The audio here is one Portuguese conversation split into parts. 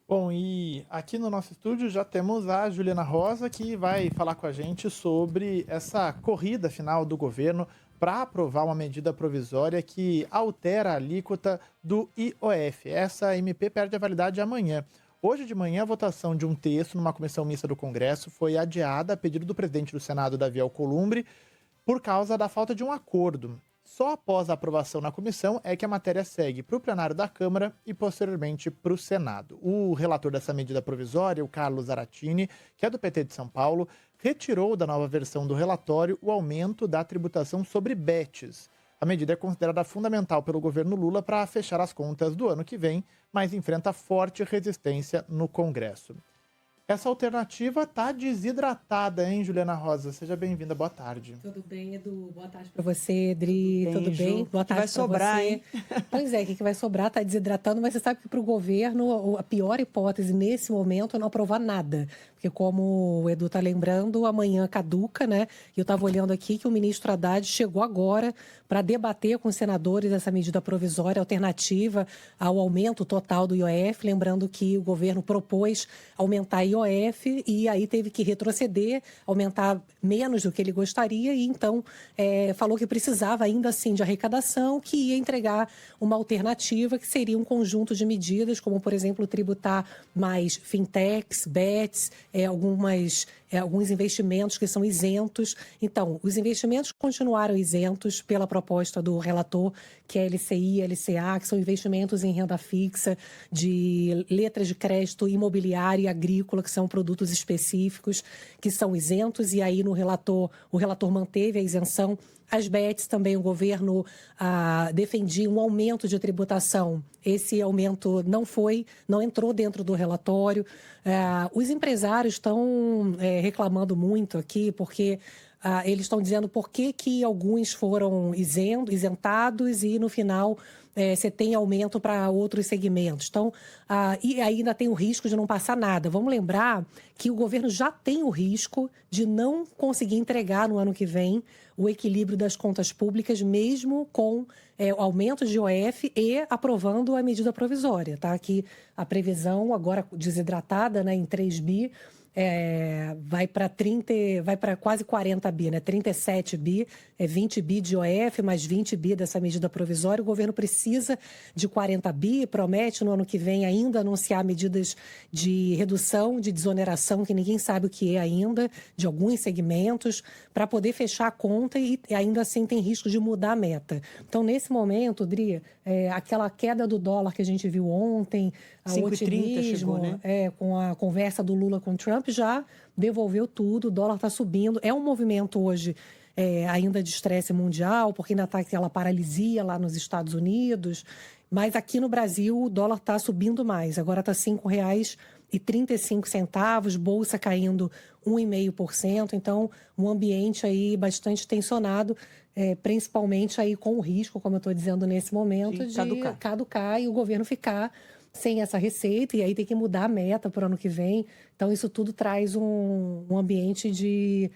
Bom, e aqui no nosso estúdio já temos a Juliana Rosa, que vai falar com a gente sobre essa corrida final do governo para aprovar uma medida provisória que altera a alíquota do IOF. Essa MP perde a validade amanhã. Hoje de manhã, a votação de um texto numa comissão mista do Congresso foi adiada a pedido do presidente do Senado, Davi Alcolumbre, por causa da falta de um acordo. Só após a aprovação na comissão é que a matéria segue para o plenário da Câmara e posteriormente para o Senado. O relator dessa medida provisória, o Carlos Zaratini, que é do PT de São Paulo, retirou da nova versão do relatório o aumento da tributação sobre bets. A medida é considerada fundamental pelo governo Lula para fechar as contas do ano que vem, mas enfrenta forte resistência no Congresso. Essa alternativa está desidratada, hein, Juliana Rosa? Seja bem-vinda, boa tarde. Tudo bem, Edu? Boa tarde para você, Adri. Tudo bem? Boa tarde vai sobrar, você. Hein? Pois é, o que vai sobrar está desidratando, mas você sabe que para o governo a pior hipótese nesse momento é não aprovar nada. Porque como o Edu está lembrando, amanhã caduca, né? E eu estava olhando aqui que o ministro Haddad chegou agora para debater com os senadores essa medida provisória alternativa ao aumento total do IOF. Lembrando que o governo propôs aumentar IOF e aí teve que retroceder, aumentar menos do que ele gostaria e então falou que precisava ainda assim de arrecadação, que ia entregar uma alternativa que seria um conjunto de medidas, como por exemplo tributar mais fintechs, bets, alguns investimentos que são isentos. Então, os investimentos continuaram isentos pela proposta do relator, que é LCI, LCA, que são investimentos em renda fixa, de letras de crédito imobiliária e agrícola, que são produtos específicos, que são isentos, e aí o relator manteve a isenção. As bets também, o governo defendia um aumento de tributação. Esse aumento não entrou dentro do relatório. Os empresários estão reclamando muito aqui, porque eles estão dizendo por que alguns foram isentados e, no final, você tem aumento para outros segmentos. Então, e ainda tem o risco de não passar nada. Vamos lembrar que o governo já tem o risco de não conseguir entregar no ano que vem o equilíbrio das contas públicas, mesmo com o aumento de IOF e aprovando a medida provisória. Tá? Que a previsão, agora desidratada, né, em 3 bi, vai para quase 40 bi, né? 37 bi, 20 bi de IOF, mais 20 bi dessa medida provisória. O governo precisa de 40 bi, promete no ano que vem ainda anunciar medidas de redução, de desoneração, que ninguém sabe o que é ainda, de alguns segmentos, para poder fechar a conta e ainda assim tem risco de mudar a meta. Então, nesse momento, Dri, aquela queda do dólar que a gente viu ontem, o otimismo, chegou, né? Com a conversa do Lula com o Trump, já devolveu tudo, o dólar está subindo. É um movimento hoje ainda de estresse mundial, porque ainda está aquela paralisia lá nos Estados Unidos, mas aqui no Brasil o dólar está subindo mais. Agora está R$ 5,35, bolsa caindo 1,5%, então um ambiente aí bastante tensionado, principalmente aí com o risco, como eu estou dizendo nesse momento, de caducar e o governo ficar sem essa receita, e aí tem que mudar a meta para o ano que vem. Então, isso tudo traz um ambiente de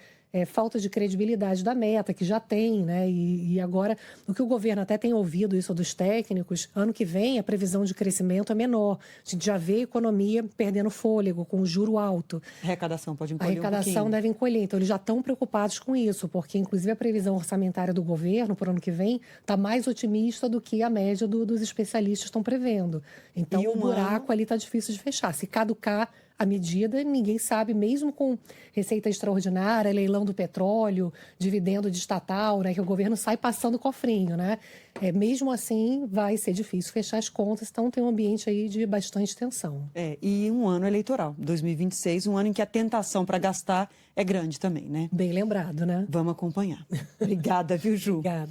falta de credibilidade da meta, que já tem, né? E agora, o que o governo até tem ouvido isso dos técnicos, ano que vem a previsão de crescimento é menor. A gente já vê a economia perdendo fôlego, com o juro alto. A arrecadação pode encolher A arrecadação deve encolher. Então, eles já estão preocupados com isso, porque, inclusive, a previsão orçamentária do governo para o ano que vem está mais otimista do que a média dos especialistas estão prevendo. Então, o buraco ali está difícil de fechar. Se caducar a medida, ninguém sabe, mesmo com receita extraordinária, leilão do petróleo, dividendo de estatal, né, que o governo sai passando cofrinho, né? Mesmo assim, vai ser difícil fechar as contas, então tem um ambiente aí de bastante tensão. E um ano eleitoral, 2026, um ano em que a tentação para gastar é grande também, né? Bem lembrado, né? Vamos acompanhar. Obrigada, viu, Ju? Obrigada.